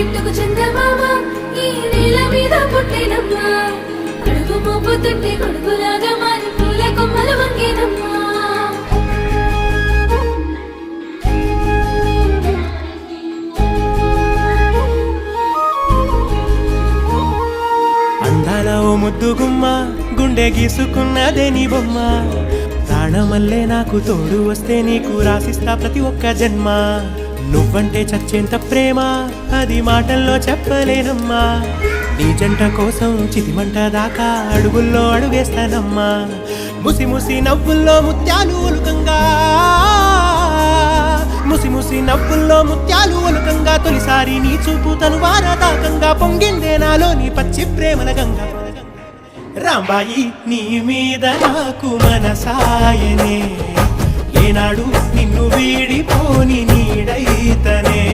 గిట్టుకు చందమామ ఈ నేల మీద పుట్టినమ్మా అడుగు మోపుతుంటే కొడుకులాగా మారి పూల కొమ్మలు వంగేనమ్మా అందాల ఓ ముద్దు గుమ్మ గుండె గీసుకున్నదే నీ బొమ్మ ప్రాణమల్లే నాకు తోడు వస్తే నీకు రాసిస్తా ప్రతి ఒక్క జన్మ నువ్వంటే చచ్చేంత ప్రేమ అది మాటల్లో చెప్పలేనమ్మా నీ జంట కోసం చితిమంట దాకా అడుగుల్లో అడుగేస్తానమ్మా ముసి ముసి నవ్వుల్లో ముత్యాలు ఒలుకంగా ముసి ముసి నవ్వుల్లో ముత్యాలు ఒలుకంగా తొలిసారి నీ చూపు తను వారదాకంగా పొంగిందే నాలో నీ పచ్చి ప్రేమల గంగా రాంబాయి నీ మీద నాకు మనసాయనే ఏనాడు నిన్ను వీడిపోని నీడైతనే